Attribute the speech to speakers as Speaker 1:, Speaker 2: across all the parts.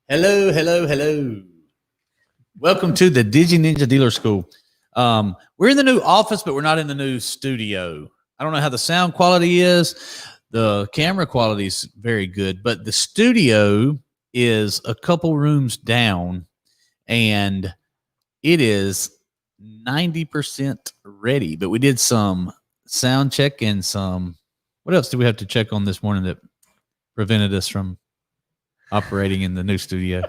Speaker 1: Hello, hello, hello. Welcome to the DigiNinja Dealer School. We're in the new office, but we're not in the new studio. I don't know how the sound quality is. The camera quality is very good, but the studio is a couple rooms down, and it is 90% ready. But we did some sound check and some. What else do we have to check on this morning that prevented us from operating in the new studio?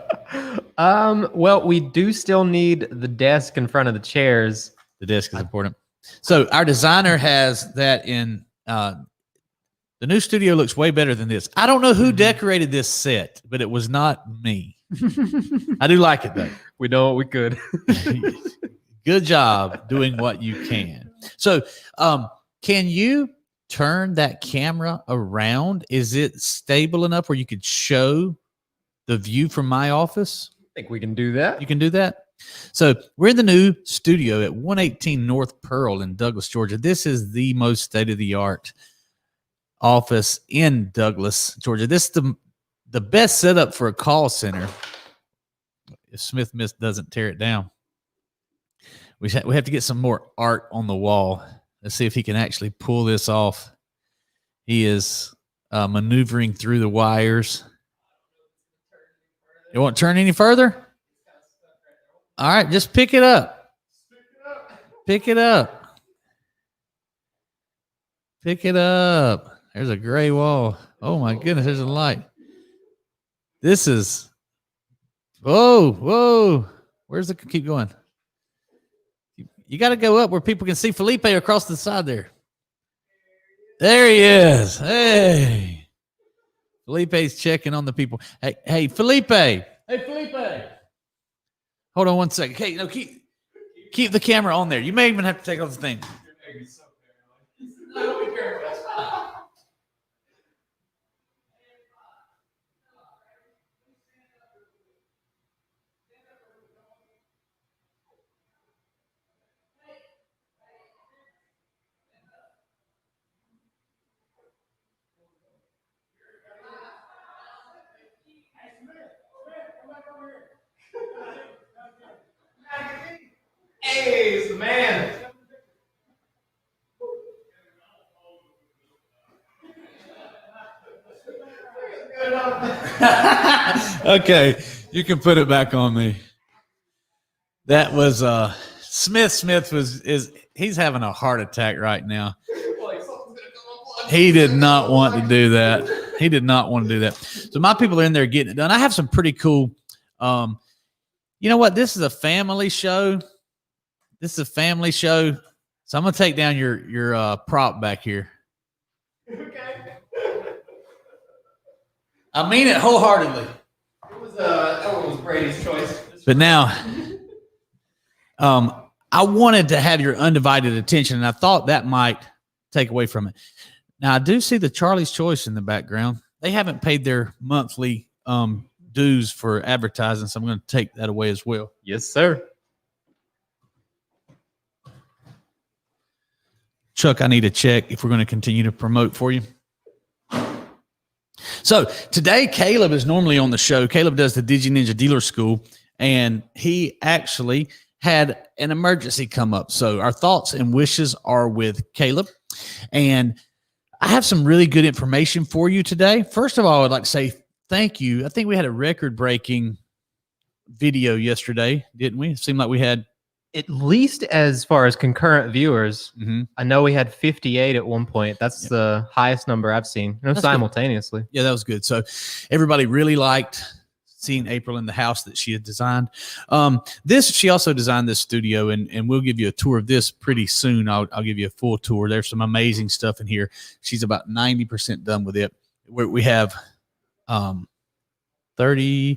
Speaker 2: Well, we do still need the desk in front of the chairs.
Speaker 1: The desk is important. So our designer has that in. The new studio looks way better than this. I don't know who decorated this set, but it was not me. I do like it though.
Speaker 2: We know what we could.
Speaker 1: Good job doing what you can. So, can you turn that camera around? Is it stable enough where you could show the view from my office?
Speaker 2: I think we can do that.
Speaker 1: You can do that? So we're in the new studio at 118 North Pearl in Douglas, Georgia. This is the most state-of-the-art office in Douglas, Georgia. This is the best setup for a call center. If Smith Miss doesn't tear it down. We have to get some more art on the wall. Let's see if he can actually pull this off. He is maneuvering through the wires. It won't turn any further? All right, just pick it up. Pick it up. Pick it up. There's a gray wall. Oh, my goodness, there's a light. This is, whoa. Where's the, keep going. You got to go up where people can see Felipe across the side there. There he is. Hey. Felipe's checking on the people. Hey, Felipe. Hey, Felipe. Hold on one second. Okay, no, keep the camera on there. You may even have to take off the thing.
Speaker 2: Hey, it's the man.
Speaker 1: Okay, you can put it back on me. That was Smith. He's having a heart attack right now. He did not want to do that. He did not want to do that. So my people are in there getting it done. I have some pretty cool. You know what? This is a family show. So I'm gonna take down your prop back here.
Speaker 2: Okay.
Speaker 1: I mean it wholeheartedly.
Speaker 2: That was Brady's choice.
Speaker 1: But now, I wanted to have your undivided attention, and I thought that might take away from it. Now, I do see the Charlie's Choice in the background. They haven't paid their monthly dues for advertising, so I'm going to take that away as well.
Speaker 2: Yes, sir.
Speaker 1: Chuck, I need to check if we're going to continue to promote for you. So today, Caleb is normally on the show. Caleb does the DigiNinja Dealer School, and he actually had an emergency come up. So our thoughts and wishes are with Caleb. And I have some really good information for you today. First of all, I'd like to say thank you. I think we had a record-breaking video yesterday, didn't we? It seemed like we had
Speaker 2: At least as far as concurrent viewers, I know we had 58 at one point. That's the highest number I've seen.
Speaker 1: That's
Speaker 2: simultaneously.
Speaker 1: Yeah, that was good. So everybody really liked seeing April in the house that she had designed. She also designed this studio, and we'll give you a tour of this pretty soon. I'll give you a full tour. There's some amazing stuff in here. She's about 90% done with it. We have 41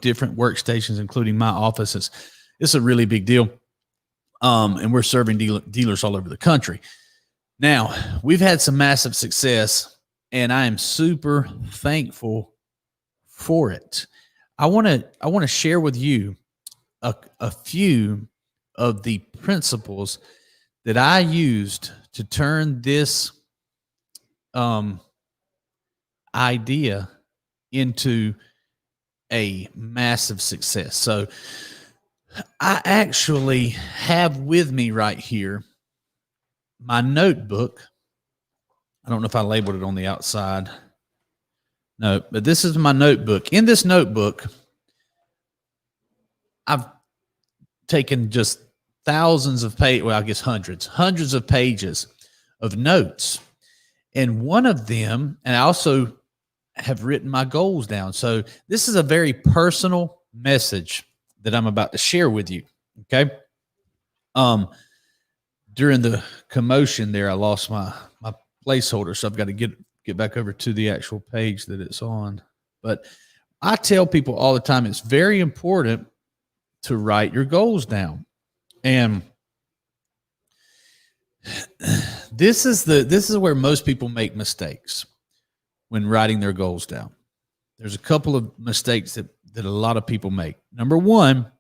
Speaker 1: different workstations, including my offices. It's a really big deal. And we're serving dealers all over the country. Now, we've had some massive success, and I am super thankful for it. I want to share with you a few of the principles that I used to turn this idea into a massive success. So I actually have with me right here my notebook. I don't know if I labeled it on the outside. No, but this is my notebook. In this notebook, I've taken just thousands of pages, well, I guess hundreds of pages of notes. And one of them, and I also have written my goals down. So this is a very personal message that I'm about to share with you. Okay. During the commotion there, I lost my placeholder. So I've got to get back over to the actual page that it's on. But I tell people all the time, it's very important to write your goals down. And this is where most people make mistakes when writing their goals down. There's a couple of mistakes that a lot of people make. Number one,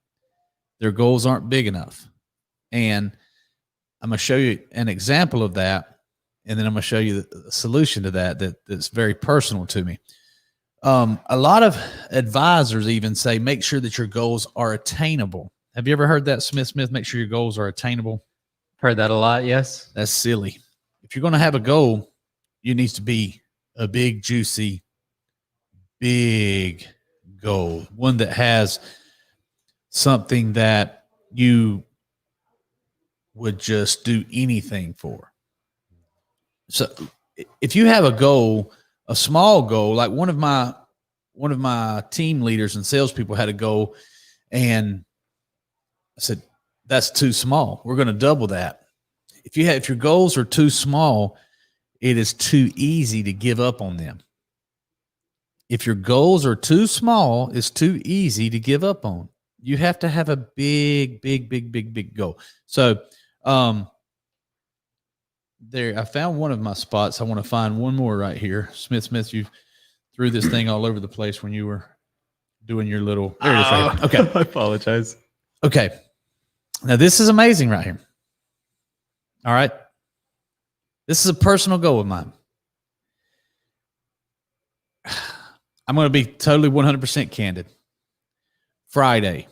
Speaker 1: their goals aren't big enough. And I'm going to show you an example of that. And then I'm going to show you the solution to that's very personal to me. A lot of advisors even say, make sure that your goals are attainable. Have you ever heard that, Smith? Make sure your goals are attainable.
Speaker 2: Heard that a lot. Yes.
Speaker 1: That's silly. If you're going to have a goal, it needs to be a big, juicy, big goal. One that has something that you would just do anything for. So if you have a goal, a small goal, like one of my team leaders and salespeople had a goal, and I said, that's too small. We're going to double that. If your goals are too small, it is too easy to give up on them. If your goals are too small, it's too easy to give up on. You have to have a big goal. So, there, I found one of my spots. I want to find one more right here. Smith, you threw this thing all over the place when you were doing your little. There it is right here. Okay.
Speaker 2: I apologize.
Speaker 1: Okay. Now, this is amazing right here. All right. This is a personal goal of mine. I'm going to be totally 100% candid. Friday,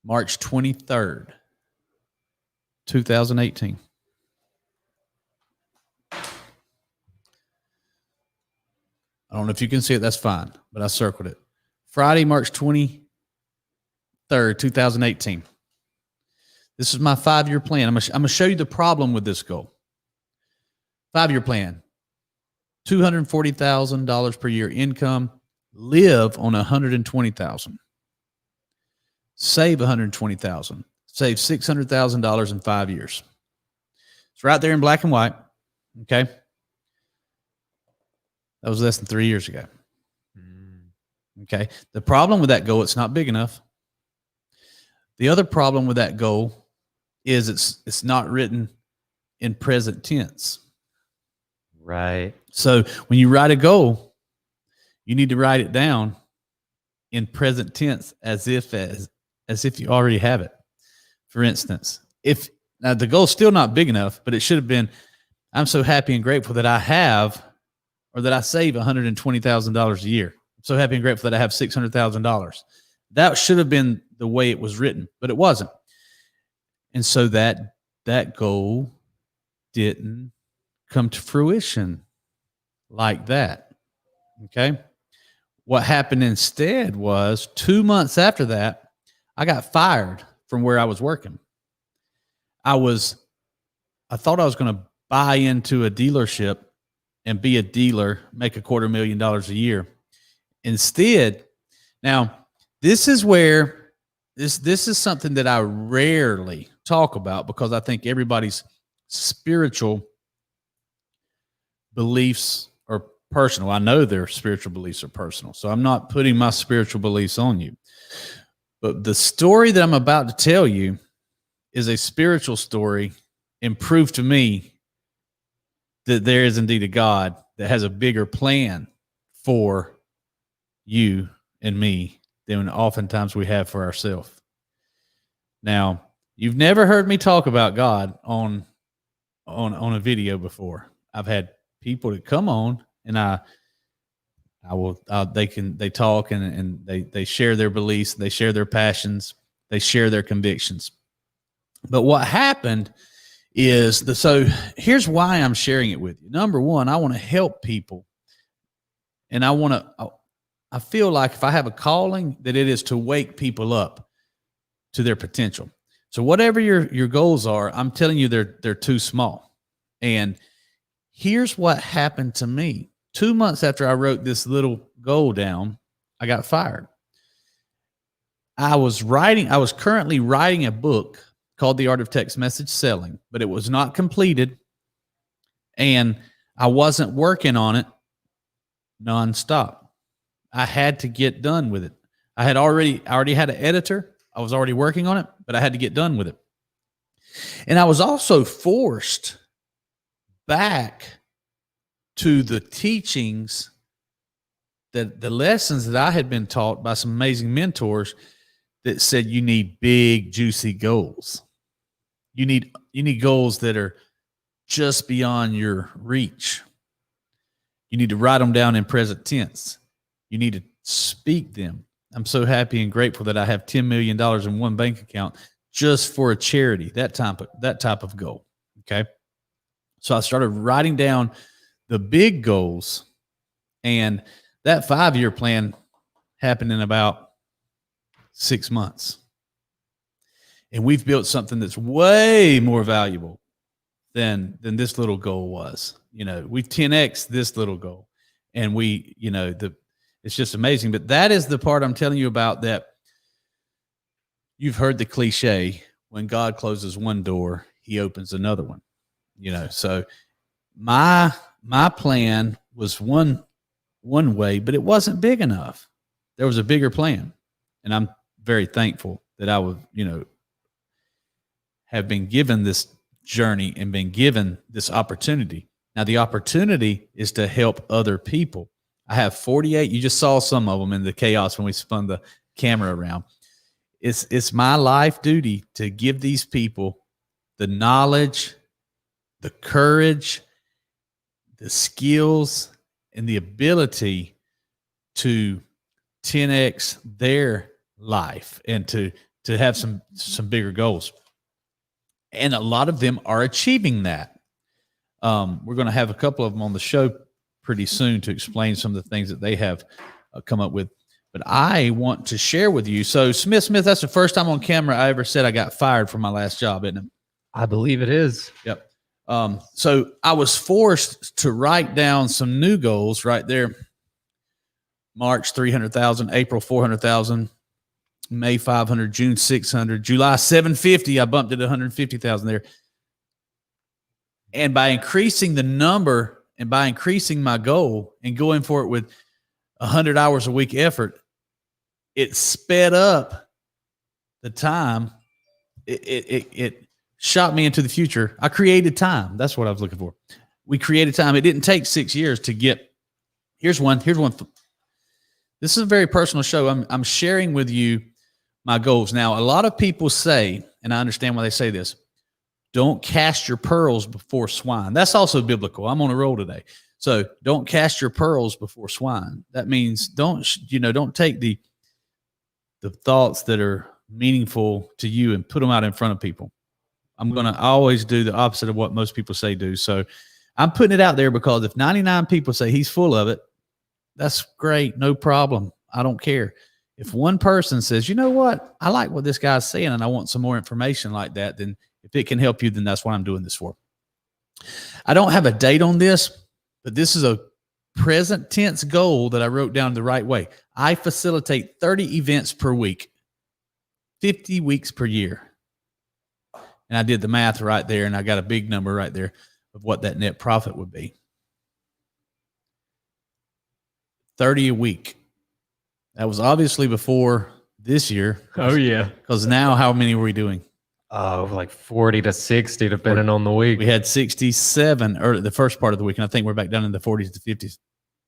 Speaker 1: March 23rd, 2018. I don't know if you can see it. That's fine, but I circled it. Friday, March 23rd, 2018. This is my 5-year plan. I'm going to show you the problem with this goal. 5-year plan. $240,000 per year income. Live on $120,000. Save $120,000. Save $600,000 in 5 years. It's right there in black and white. Okay. That was less than 3 years ago. Okay. The problem with that goal, it's not big enough. The other problem with that goal is it's not written in present tense.
Speaker 2: Right.
Speaker 1: So when you write a goal, you need to write it down in present tense as if you already have it. For instance, if now the goal's still not big enough, but it should have been, I'm so happy and grateful that I have, or that I save $120,000 a year. I'm so happy and grateful that I have $600,000. That should have been the way it was written, but it wasn't. And so that goal didn't come to fruition like that. Okay. What happened instead was 2 months after that, I got fired from where I was working. I thought I was going to buy into a dealership and be a dealer, make $250,000 a year. Instead, now this is where this is something that I rarely talk about because I think everybody's spiritual beliefs are personal. I know their spiritual beliefs are personal, so I'm not putting my spiritual beliefs on you. But the story that I'm about to tell you is a spiritual story and proof to me that there is indeed a God that has a bigger plan for you and me than oftentimes we have for ourselves. Now, you've never heard me talk about God on a video before. I've had people that come on and I They talk and they share their beliefs, they share their passions, they share their convictions. But what happened is so here's why I'm sharing it with you. Number one, I want to help people. And I feel like if I have a calling, that it is to wake people up to their potential. So whatever your goals are, I'm telling you, they're too small. And here's what happened to me. 2 months after I wrote this little goal down, I got fired. I was currently writing a book called The Art of Text Message Selling, but it was not completed. And I wasn't working on it nonstop. I had to get done with it. I already had an editor. I was already working on it, but I had to get done with it. And I was also forced back to the teachings, the lessons that I had been taught by some amazing mentors that said you need big, juicy goals. You need goals that are just beyond your reach. You need to write them down in present tense. You need to speak them. I'm so happy and grateful that I have $10 million in one bank account just for a charity, that type of goal. Okay. So I started writing down the big goals, and that 5-year plan happened in about 6 months. And we've built something that's way more valuable than this little goal was. We've 10x this little goal, and it's just amazing. But that is the part I'm telling you about, that you've heard the cliche, when God closes one door, he opens another one. So my plan was one way, but it wasn't big enough. There was a bigger plan. And I'm very thankful that I would, have been given this journey and been given this opportunity. Now, the opportunity is to help other people. I have 48. You just saw some of them in the chaos when we spun the camera around. It's my life duty to give these people the knowledge, the courage, the skills, and the ability to 10x their life and to have some bigger goals. And a lot of them are achieving that. We're going to have a couple of them on the show pretty soon to explain some of the things that they have come up with. But I want to share with you. So Smith, that's the first time on camera I ever said I got fired from my last job, isn't it?
Speaker 2: I believe it is.
Speaker 1: Yep. So I was forced to write down some new goals right there. March 300,000, April 400,000, May 500, June 600, July 750. I bumped it to 150,000 there. And by increasing the number and by increasing my goal and going for it with 100 hours a week effort, it sped up the time. It shot me into the future. I created time. That's what I was looking for. We created time. It didn't take 6 years to get. Here's one. This is a very personal show. I'm sharing with you my goals. Now, a lot of people say, and I understand why they say this, don't cast your pearls before swine. That's also biblical. I'm on a roll today. So don't cast your pearls before swine. That means don't take the thoughts that are meaningful to you and put them out in front of people. I'm going to always do the opposite of what most people say do. So I'm putting it out there because if 99 people say he's full of it, that's great. No problem. I don't care. If one person says, you know what, I like what this guy's saying and I want some more information like that, then if it can help you, then that's what I'm doing this for. I don't have a date on this, but this is a present tense goal that I wrote down the right way. I facilitate 30 events per week, 50 weeks per year. And I did the math right there, and I got a big number right there of what that net profit would be. 30 a week. That was obviously before this year.
Speaker 2: Oh, yeah.
Speaker 1: Because now how many were we doing?
Speaker 2: Like 40 to 60, depending on the week.
Speaker 1: We had 67 or the first part of the week, and I think we're back down in the 40s to 50s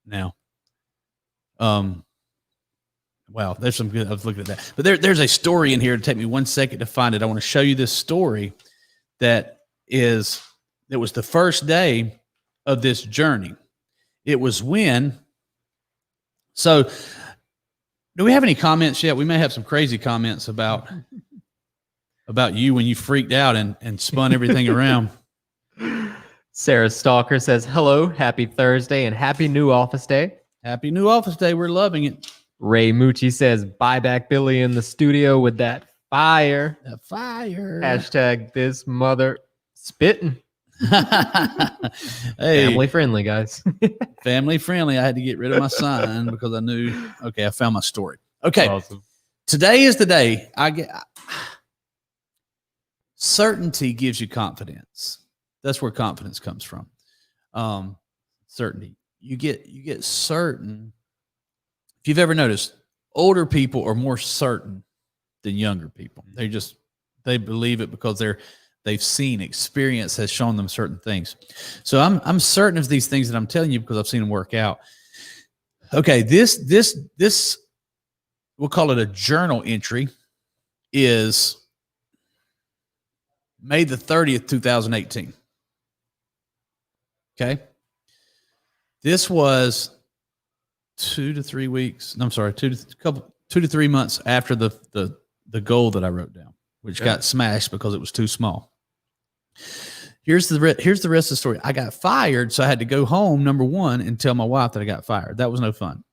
Speaker 1: now. Wow, there's some good. I was looking at that, but there's a story in here. To take me 1 second to find it. I want to show you this story that was the first day of this journey. It was when So, do we have any comments yet? We may have some crazy comments about you when you freaked out and spun everything around.
Speaker 2: Sarah Stalker says, hello, happy Thursday, and happy new office day.
Speaker 1: Happy new office day. We're loving it.
Speaker 2: Ray Mucci says, buy back Billy in the studio with that fire.
Speaker 1: That fire.
Speaker 2: Hashtag this mother spitting.
Speaker 1: Hey,
Speaker 2: family friendly, guys.
Speaker 1: Family friendly. I had to get rid of my sign because I knew, okay, I found my story. Okay.
Speaker 2: Awesome.
Speaker 1: Today is the day certainty gives you confidence. That's where confidence comes from. Certainty. You get certain. If you've ever noticed, older people are more certain than younger people. They believe it because they've seen, experience has shown them certain things. So I'm certain of these things that I'm telling you because I've seen them work out. Okay, this we'll call it a journal entry is May the 30th, 2018. Okay. This was 2 to 3 weeks. No, I'm sorry, 2 to 3 months after the goal that I wrote down, which got smashed because it was too small. Here's the rest of the story. I got fired, so I had to go home, number one, and tell my wife that I got fired. That was no fun.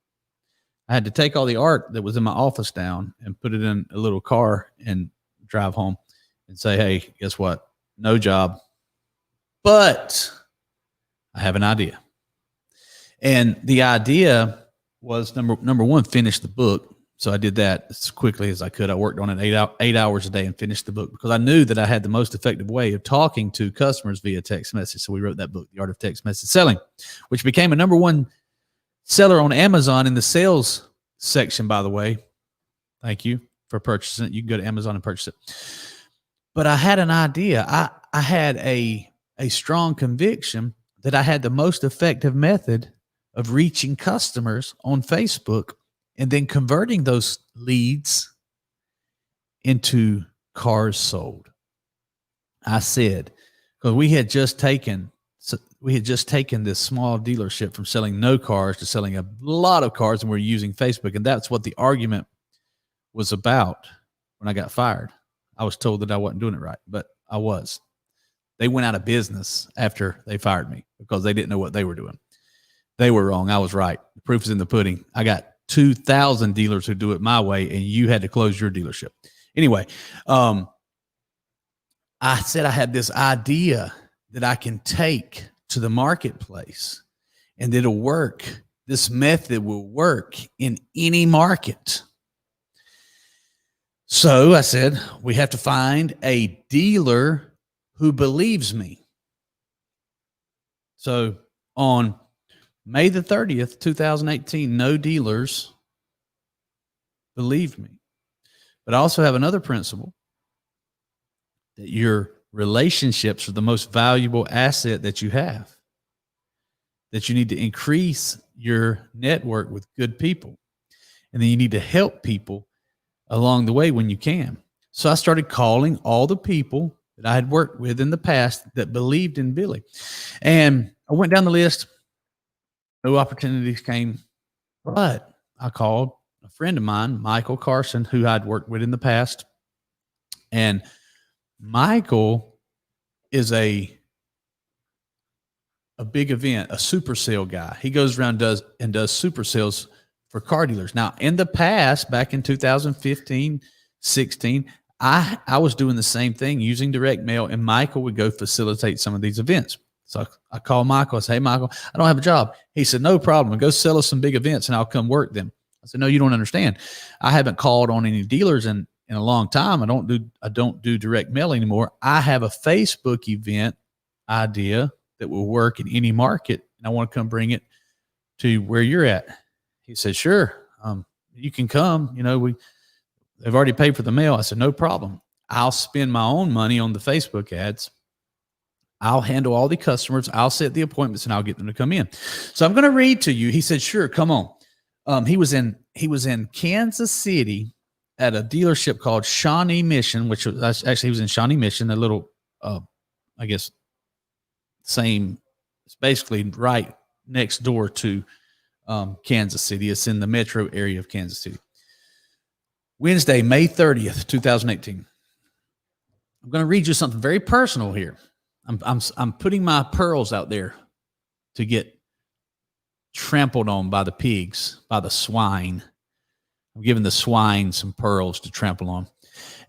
Speaker 1: I had to take all the art that was in my office down and put it in a little car and drive home and say, hey, guess what? No job. But I have an idea. And the idea was number one, finish the book. So I did that as quickly as I could. I worked on it 8 hours a day and finished the book because I knew that I had the most effective way of talking to customers via text message. So we wrote that book, The Art of Text Message Selling, which became a number one seller on Amazon in the sales section, by the way. Thank you for purchasing it. You can go to Amazon and purchase it. But I had an idea. I had a strong conviction that I had the most effective method of reaching customers on Facebook and then converting those leads into cars sold. I said, because we had just taken this small dealership from selling no cars to selling a lot of cars, and we're using Facebook. And that's what the argument was about when I got fired. I was told that I wasn't doing it right, but I was. They went out of business after they fired me because they didn't know what they were doing. They were wrong. I was right. The proof is in the pudding. I got 2,000 dealers who do it my way, and you had to close your dealership. Anyway, I said I had this idea that I can take to the marketplace and it'll work. This method will work in any market. So I said, we have to find a dealer who believes me. So on May the 30th, 2018, no dealers believed me. But I also have another principle that your relationships are the most valuable asset that you have, that you need to increase your network with good people. And then you need to help people along the way when you can. So I started calling all the people that I had worked with in the past that believed in Billy. And I went down the list. No opportunities came, but I called a friend of mine, Michael Carson, who I'd worked with in the past. And Michael is a big event, a super sale guy. He goes around and does super sales for car dealers. Now, in the past, back in 2015, 16, I was doing the same thing using direct mail, and Michael would go facilitate some of these events. So I called Michael. I said, hey, Michael, I don't have a job. He said, no problem. Go sell us some big events and I'll come work them. I said, no, you don't understand. I haven't called on any dealers in a long time. I don't do direct mail anymore. I have a Facebook event idea that will work in any market, and I want to come bring it to where you're at. He said, sure. You can come. You know, they've already paid for the mail. I said, no problem. I'll spend my own money on the Facebook ads. I'll handle all the customers. I'll set the appointments and I'll get them to come in. So I'm going to read to you. He said, sure, come on. He was in Kansas City at a dealership called Shawnee Mission, which was actually, he was in Shawnee Mission, a little, I guess, it's basically right next door to Kansas City. It's in the metro area of Kansas City. Wednesday, May 30th, 2018. I'm going to read you something very personal here. I'm putting my pearls out there to get trampled on by the pigs, by the swine. I'm giving the swine some pearls to trample on.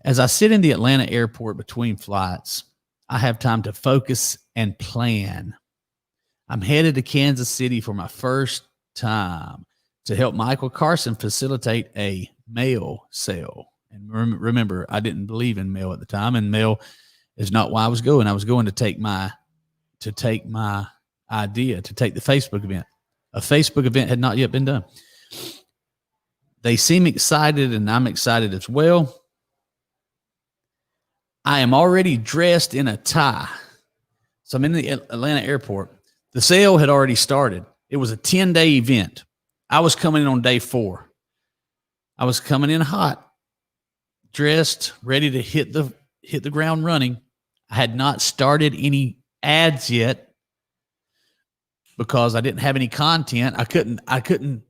Speaker 1: As I sit in the Atlanta airport between flights, I have time to focus and plan. I'm headed to Kansas City for my first time to help Michael Carson facilitate a mail sale. And remember, I didn't believe in mail at the time, and mail is not why I was going. I was going to take my idea, to take the Facebook event. A Facebook event had not yet been done. They seem excited, and I'm excited as well. I am already dressed in a tie. So I'm in the Atlanta airport. The sale had already started. It was a 10-day event. I was coming in on day 4. I was coming in hot, dressed, ready to hit the ground running. I had not started any ads yet because I didn't have any content. I couldn't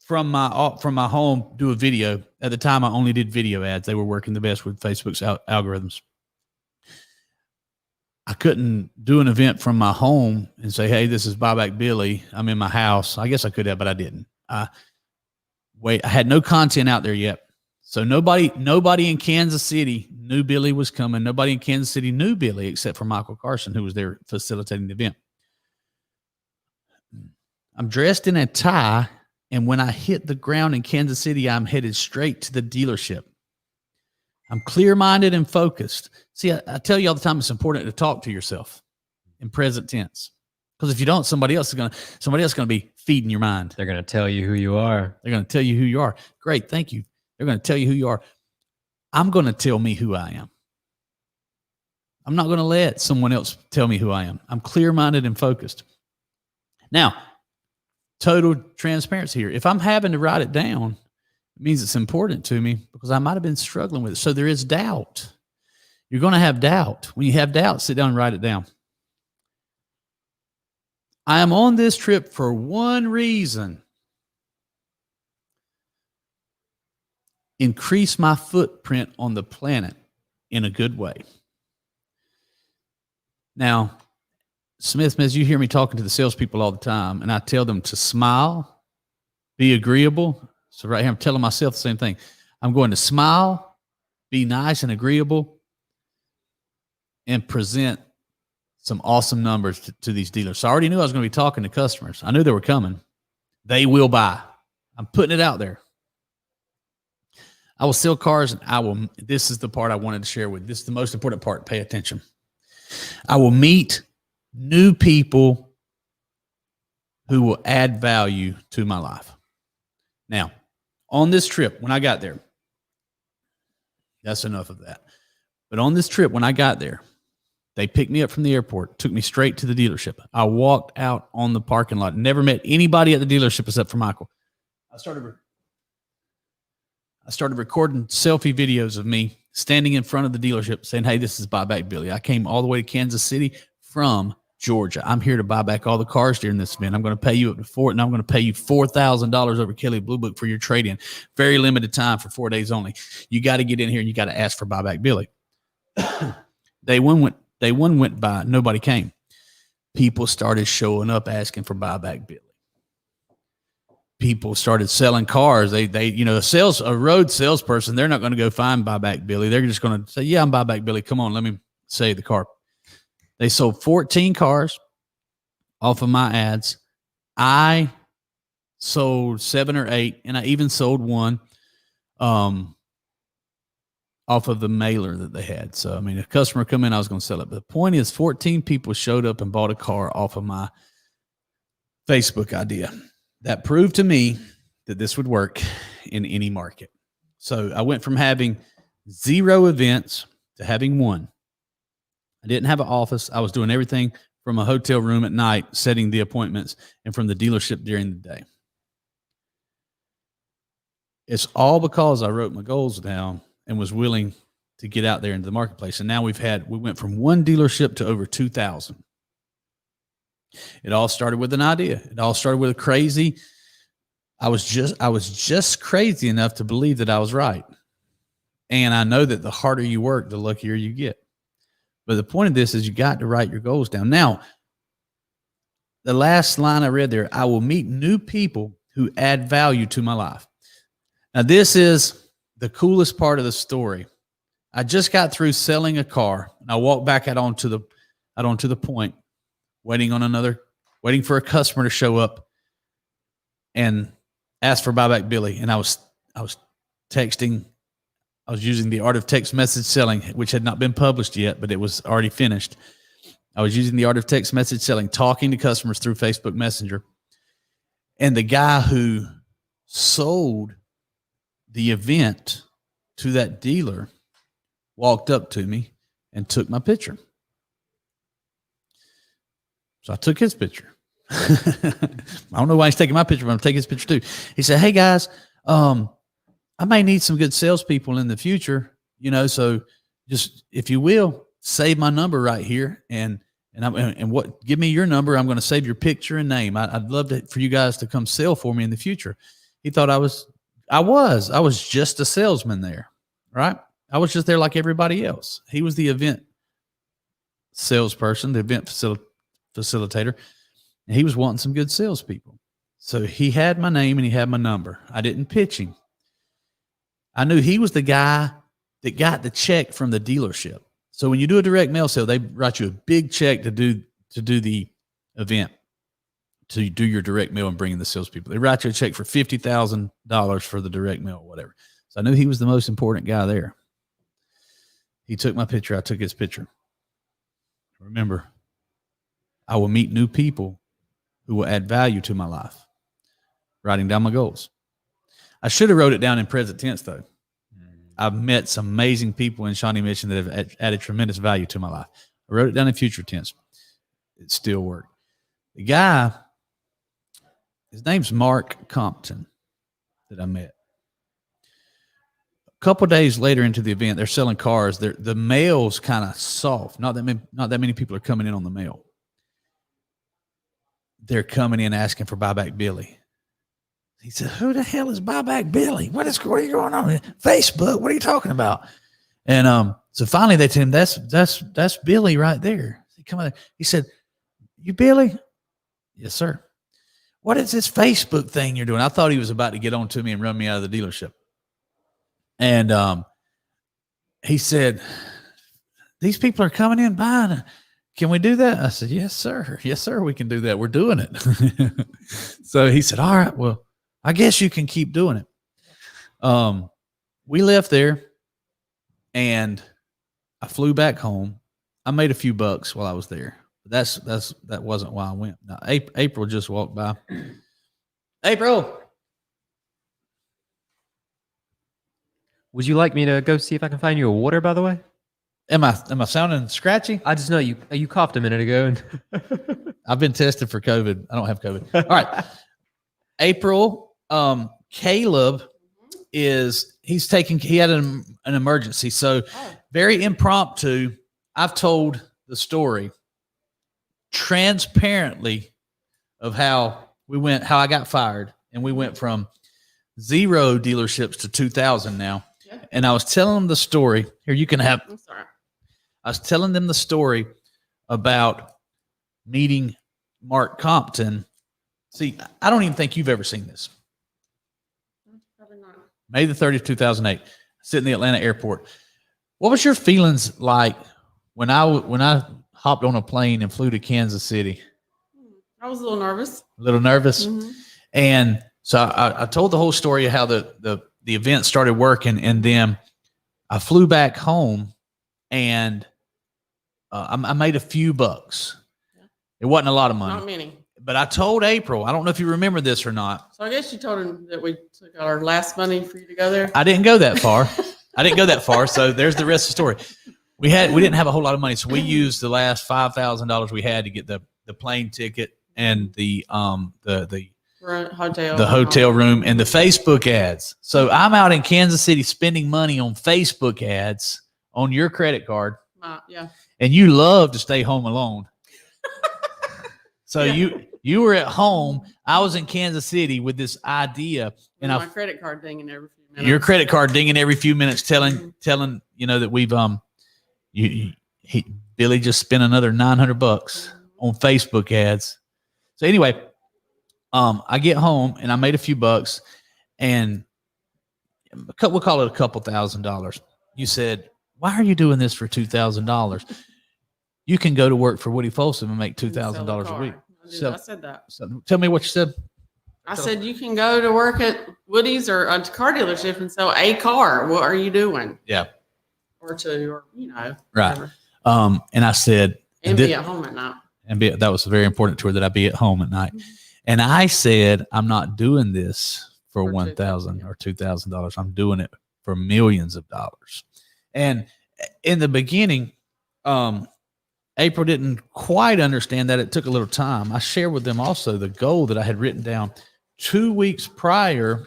Speaker 1: from my home do a video. At the time, I only did video ads. They were working the best with Facebook's algorithms. I couldn't do an event from my home and say, hey, this is Buyback Billy. I'm in my house. I guess I could have, but I didn't. I had no content out there yet. So nobody in Kansas City knew Billy was coming. Nobody in Kansas City knew Billy except for Michael Carson, who was there facilitating the event. I'm dressed in a tie, and when I hit the ground in Kansas City, I'm headed straight to the dealership. I'm clear-minded and focused. See, I tell you all the time, it's important to talk to yourself in present tense. Because if you don't, somebody else is going to be feeding your mind.
Speaker 2: They're going to tell you who you are.
Speaker 1: They're going to tell you who you are. Great, thank you. They're going to tell you who you are. I'm going to tell me who I am. I'm not going to let someone else tell me who I am. I'm clear-minded and focused. Now, total transparency here. If I'm having to write it down, it means it's important to me because I might have been struggling with it. So there is doubt. You're going to have doubt. When you have doubt, sit down and write it down. I am on this trip for one reason. Increase my footprint on the planet in a good way. Now, Smith, you hear me talking to the salespeople all the time, and I tell them to smile, be agreeable. So right here, I'm telling myself the same thing. I'm going to smile, be nice and agreeable, and present some awesome numbers to these dealers. So I already knew I was going to be talking to customers. I knew they were coming. They will buy. I'm putting it out there. I will sell cars, and this is the part I wanted to share with. This is the most important part. Pay attention. I will meet new people who will add value to my life. Now, on this trip, when I got there, that's enough of that. But on this trip, when I got there, they picked me up from the airport, took me straight to the dealership. I walked out on the parking lot, never met anybody at the dealership except for Michael. I started recording selfie videos of me standing in front of the dealership saying, hey, this is Buyback Billy. I came all the way to Kansas City from Georgia. I'm here to buy back all the cars during this event. I'm going to pay you up to $4,000, and I'm going to pay you $4,000 over Kelly Blue Book for your trade-in. Very limited time for 4 days only. You got to get in here and you got to ask for Buyback Billy. Day one went by. Nobody came. People started showing up asking for Buyback Billy. People started selling cars. A road salesperson, they're not going to go find Buyback Billy. They're just going to say, yeah, I'm Buyback Billy. Come on, let me save the car. They sold 14 cars off of my ads. I sold 7 or 8, and I even sold one off of the mailer that they had. So, I mean, a customer come in, I was going to sell it. But the point is 14 people showed up and bought a car off of my Facebook idea. That proved to me that this would work in any market. So I went from having 0 events to having 1. I didn't have an office. I was doing everything from a hotel room at night, setting the appointments, and from the dealership during the day. It's all because I wrote my goals down and was willing to get out there into the marketplace. And now we went from 1 dealership to over 2,000. It all started with an idea. It all started with a crazy. I was just crazy enough to believe that I was right. And I know that the harder you work, the luckier you get. But the point of this is you got to write your goals down. Now, the last line I read there, I will meet new people who add value to my life. Now, this is the coolest part of the story. I just got through selling a car, and I walked back out onto the point, waiting for a customer to show up and ask for buyback Billy. And I was texting. I was using the art of text message selling, which had not been published yet, but it was already finished. I was using the art of text message selling, talking to customers through Facebook Messenger. And the guy who sold the event to that dealer walked up to me and took my picture. So I took his picture. I don't know why he's taking my picture, but I'm taking his picture too. He said, "Hey guys, I may need some good salespeople in the future, so just, if you will, save my number right here. And give me your number. I'm going to save your picture and name. I'd love for you guys to come sell for me in the future." He thought I was just a salesman there, right? I was just there like everybody else. He was the event salesperson, the event facilitator, and he was wanting some good salespeople. So he had my name and he had my number. I didn't pitch him. I knew he was the guy that got the check from the dealership. So when you do a direct mail sale, they write you a big check to do the event, to do your direct mail and bring in the salespeople. They write you a check for $50,000 for the direct mail or whatever. So I knew he was the most important guy there. He took my picture. I took his picture. Remember, I will meet new people who will add value to my life. Writing down my goals. I should have wrote it down in present tense, though. I've met some amazing people in Shawnee Mission that have added tremendous value to my life. I wrote it down in future tense. It still worked. The guy, his name's Mark Compton, that I met. A couple of days later into the event, they're selling cars. The mail's kind of soft. Not that many people are coming in on the mail. They're coming in asking for buyback Billy. He said, "Who the hell is buyback Billy? What are you going on? Facebook? What are you talking about?" And so finally they tell him, that's Billy right there. He said, "You Billy?" "Yes, sir." "What is this Facebook thing you're doing?" I thought he was about to get on to me and run me out of the dealership. And he said, "These people are coming in buying. Can we do that?" I said, "Yes, sir. Yes, sir. We can do that. We're doing it." So he said, "All right, well, I guess you can keep doing it." We left there and I flew back home. I made a few bucks while I was there. But that wasn't why I went. Now, April just walked by. April.
Speaker 2: Would you like me to go see if I can find you a water, by the way?
Speaker 1: Am I sounding scratchy?
Speaker 2: I just know you coughed a minute ago. And
Speaker 1: I've been tested for COVID. I don't have COVID. All right. April, Caleb he had an emergency. So very impromptu, I've told the story transparently of how I got fired, and we went from 0 dealerships to 2,000 now. Yeah. And I was telling them the story. Here, you can have. I'm sorry. I was telling them the story about meeting Mark Compton. See, I don't even think you've ever seen this. Probably not. May the 30th, 2008, sitting in the Atlanta airport. What was your feelings like when I hopped on a plane and flew to Kansas City?
Speaker 3: I was a little nervous.
Speaker 1: A little nervous? Mm-hmm. And so I told the whole story of how the event started working, and then I flew back home, and I made a few bucks. Yeah. It wasn't a lot of money.
Speaker 3: Not many.
Speaker 1: But I told April, I don't know if you remember this or not.
Speaker 3: So I guess you told him that we took our last money for you to go there.
Speaker 1: I didn't go that far. So there's the rest of the story. We didn't have a whole lot of money, so we used the last $5,000 we had to get the plane ticket and the hotel room and the Facebook ads. So I'm out in Kansas City spending money on Facebook ads on your credit card.
Speaker 3: Yeah.
Speaker 1: And you love to stay home alone. So you were at home. I was in Kansas City with this idea, and
Speaker 3: my credit card dinging every few minutes.
Speaker 1: Your credit card dinging every few minutes, telling that we've Billy just spent another $900 on Facebook ads. So anyway, I get home and I made a few bucks, and we'll call it a couple $1,000. You said, "Why are you doing this for $2,000? You can go to work for Woody Folsom and make $2,000 a week."
Speaker 3: I said that.
Speaker 1: So tell me what you said.
Speaker 3: I said, you can go to work at Woody's or a car dealership and sell a car. What are you doing?
Speaker 1: Yeah.
Speaker 3: Or two, or
Speaker 1: right.
Speaker 3: Whatever.
Speaker 1: And I said,
Speaker 3: and be at home at night.
Speaker 1: That was very important to her, that I be at home at night. And I said, I'm not doing this for $1,000 or $2,000. I'm doing it for millions of dollars. And in the beginning, April didn't quite understand that. It took a little time. I shared with them also the goal that I had written down 2 months prior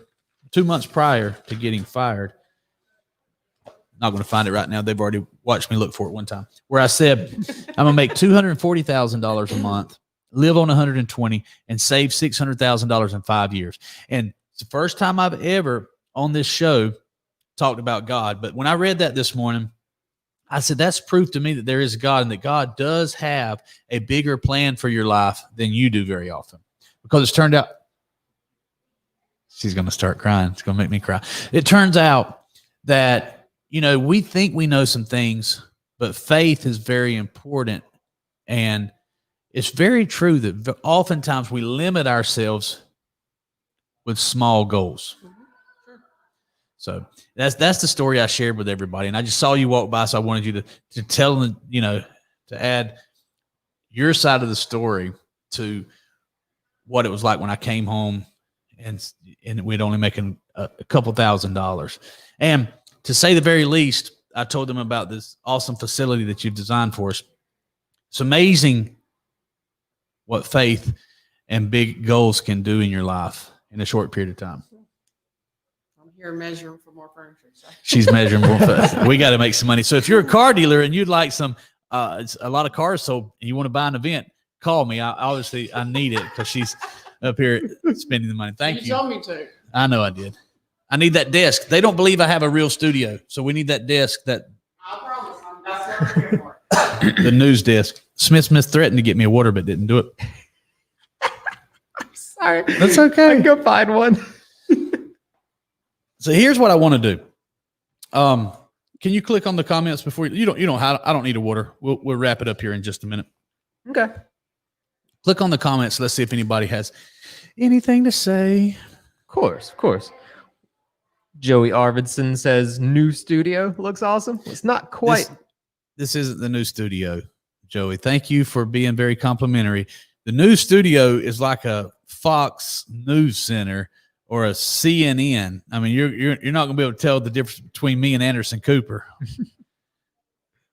Speaker 1: to getting fired. Not going to find it right now. They've already watched me look for it one time, where I said, I'm going to make $240,000 a month, live on 120, and save $600,000 in 5 years. And it's the first time I've ever on this show talked about God. But when I read that this morning, I said, that's proof to me that there is a God, and that God does have a bigger plan for your life than you do very often. Because it's turned out, she's going to start crying. It's going to make me cry. It turns out that, we think we know some things, but faith is very important. And it's very true that oftentimes we limit ourselves with small goals. So that's the story I shared with everybody. And I just saw you walk by, so I wanted you to tell them, to add your side of the story to what it was like when I came home and we'd only making a couple $1,000. And to say the very least, I told them about this awesome facility that you've designed for us. It's amazing what faith and big goals can do in your life in a short period of time.
Speaker 3: I'm here measuring for more furniture. So.
Speaker 1: She's measuring more. We got to make some money. So if you're a car dealer and you'd like a lot of cars sold, and you want to buy an event, call me. I need it, because she's up here spending the money. Thank you.
Speaker 3: You told me to.
Speaker 1: I know I did. I need that desk. They don't believe I have a real studio, so we need that desk. I
Speaker 3: promise. That's what I'm here for.
Speaker 1: The news desk. Smith threatened to get me a water, but didn't do it.
Speaker 2: Sorry.
Speaker 1: That's okay.
Speaker 2: I can go find one.
Speaker 1: So here's what I want to do. Can you click on the comments before you don't I don't need a water. We'll wrap it up here in just a minute.
Speaker 2: Okay.
Speaker 1: Click on the comments. Let's see if anybody has anything to say.
Speaker 2: Of course. Joey Arvidsson says new studio looks awesome. It's not quite.
Speaker 1: This isn't the new studio, Joey. Thank you for being very complimentary. The new studio is like a Fox News Center or a CNN. I mean, you're not going to be able to tell the difference between me and Anderson Cooper.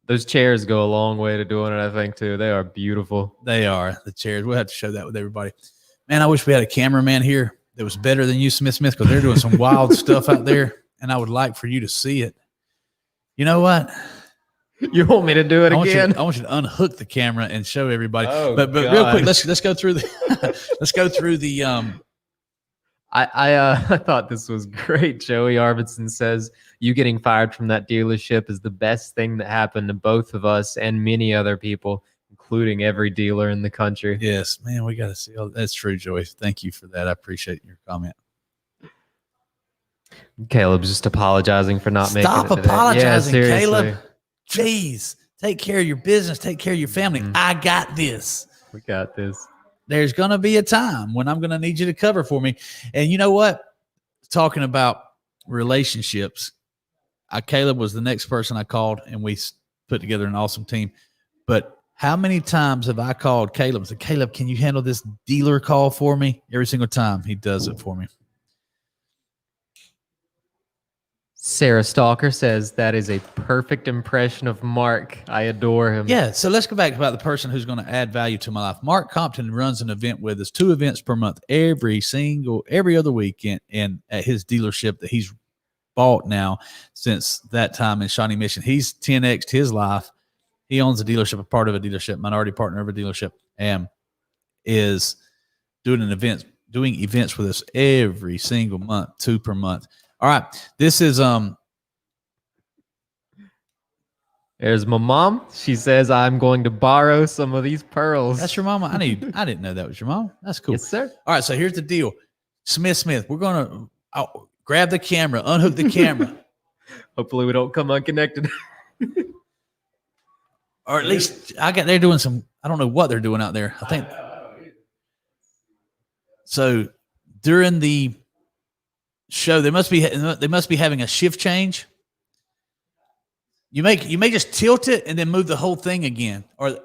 Speaker 2: Those chairs go a long way to doing it, I think, too. They are beautiful.
Speaker 1: They are, the chairs. We'll have to show that with everybody. Man, I wish we had a cameraman here that was better than you, Smith, because they're doing some wild stuff out there, and I would like for you to see it. You know what?
Speaker 2: You want me to do it again?
Speaker 1: I want you to unhook the camera and show everybody.
Speaker 2: Oh,
Speaker 1: but real quick, let's go through the
Speaker 2: I thought this was great. Joey Arvidsson says, you getting fired from that dealership is the best thing that happened to both of us and many other people, including every dealer in the country.
Speaker 1: Yes, man, we got to see. That's true, Joey. Thank you for that. I appreciate your comment.
Speaker 2: Caleb's just apologizing for not making it today.
Speaker 1: Stop apologizing,
Speaker 2: yeah,
Speaker 1: Caleb. Jeez, take care of your business. Take care of your family. I got this.
Speaker 2: We got this.
Speaker 1: There's going to be a time when I'm going to need you to cover for me. And you know what? Talking about relationships, Caleb was the next person I called, and we put together an awesome team. But how many times have I called Caleb and said, Caleb, can you handle this dealer call for me? Every single time he does it for me.
Speaker 2: Sarah Stalker says that is a perfect impression of Mark. I adore him.
Speaker 1: Yeah, so let's go back about the person who's going to add value to my life. Mark Compton runs an event with us, 2 events per month, every other weekend, and at his dealership that he's bought now since that time in Shawnee Mission. He's 10x'd his life. He owns a dealership, a part of a dealership, minority partner of a dealership. And is doing events with us every single month, 2 per month. All right. This is
Speaker 2: There's my mom. She says I'm going to borrow some of these pearls.
Speaker 1: that's your mama. I didn't know that was your mom. That's cool.
Speaker 2: Yes, sir.
Speaker 1: All right, so here's the deal. Smith, we're gonna grab the camera, unhook the camera.
Speaker 2: Hopefully we don't come unconnected.
Speaker 1: Or at least they're doing some, I don't know what they're doing out there. I think so. During the show, they must be having a shift change. You may just tilt it and then move the whole thing again, or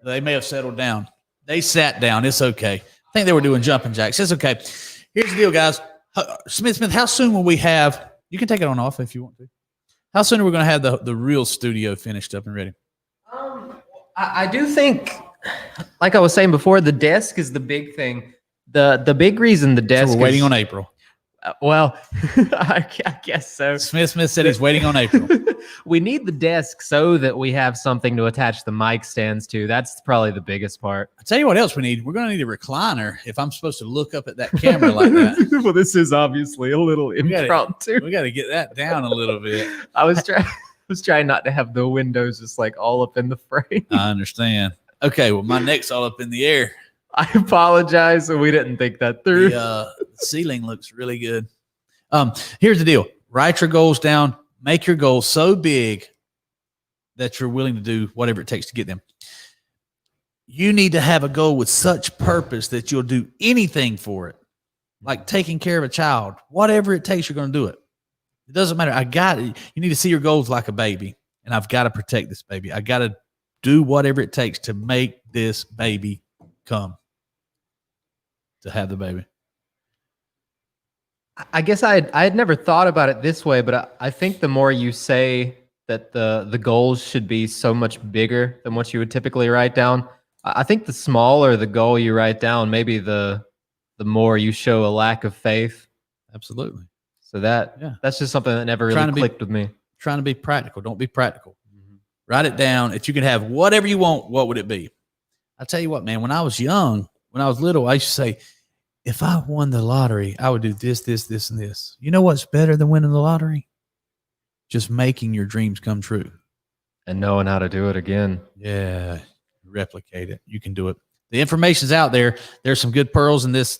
Speaker 1: they may have settled down. They sat down. It's okay. I think they were doing jumping jacks. It's okay. Here's the deal, guys. Smith, how soon will we have? You can take it on off if you want to. How soon are we going to have the real studio finished up and ready?
Speaker 2: I do think, like I was saying before, the desk is the big thing. The big reason the desk.
Speaker 1: So we're waiting on April.
Speaker 2: Well, I guess so.
Speaker 1: Smith said he's waiting on April.
Speaker 2: We need the desk so that we have something to attach the mic stands to. That's probably the biggest part.
Speaker 1: I'll tell you what else we need. We're going to need a recliner if I'm supposed to look up at that camera like that.
Speaker 2: Well, this is obviously a little impromptu.
Speaker 1: We got to get that down a little bit.
Speaker 2: I was trying not to have the windows just like all up in the frame.
Speaker 1: I understand. Okay, well, my neck's all up in the air.
Speaker 2: I apologize. We didn't think that through.
Speaker 1: The ceiling looks really good. Here's the deal. Write your goals down. Make your goals so big that you're willing to do whatever it takes to get them. You need to have a goal with such purpose that you'll do anything for it, like taking care of a child. Whatever it takes, you're going to do it. It doesn't matter. I got it. You need to see your goals like a baby, and I've got to protect this baby. I got to do whatever it takes to make this baby come, to have the baby.
Speaker 2: I guess I had never thought about it this way, but I think the more you say that the goals should be so much bigger than what you would typically write down, I think the smaller the goal you write down, maybe the more you show a lack of faith.
Speaker 1: Absolutely.
Speaker 2: So that's just something that never really clicked with me.
Speaker 1: Trying to be practical. Don't be practical. Mm-hmm. Write it down. If you could have whatever you want, what would it be? I'll tell you what, man, when I was young, when I was little, I used to say, if I won the lottery, I would do this, this, this, and this. You know what's better than winning the lottery? Just making your dreams come true.
Speaker 2: And knowing how to do it again.
Speaker 1: Yeah. Replicate it. You can do it. The information's out there. There's some good pearls in this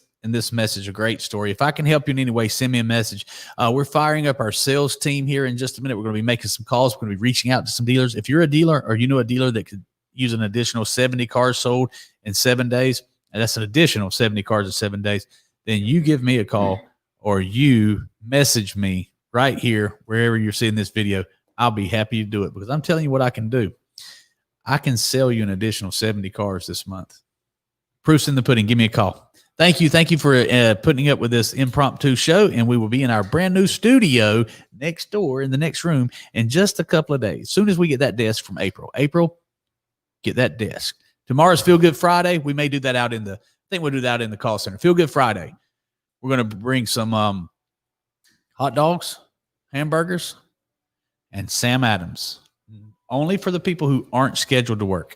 Speaker 1: message. A great story. If I can help you in any way, send me a message. We're firing up our sales team here in just a minute. We're going to be making some calls. We're going to be reaching out to some dealers. If you're a dealer or you know a dealer that could use an additional 70 cars sold in 7 days, and that's an additional 70 cars in 7 days, then you give me a call or you message me right here, wherever you're seeing this video. I'll be happy to do it because I'm telling you what I can do. I can sell you an additional 70 cars this month. Proof's in the pudding. Give me a call. Thank you. Thank you for putting up with this impromptu show, and we will be in our brand new studio next door in the next room in just a couple of days. As soon as we get that desk from April, get that desk. Tomorrow's Feel Good Friday. We may do that out in the, I think we'll do that in the call center. Feel Good Friday. We're going to bring some hot dogs, hamburgers, and Sam Adams. Only for the people who aren't scheduled to work.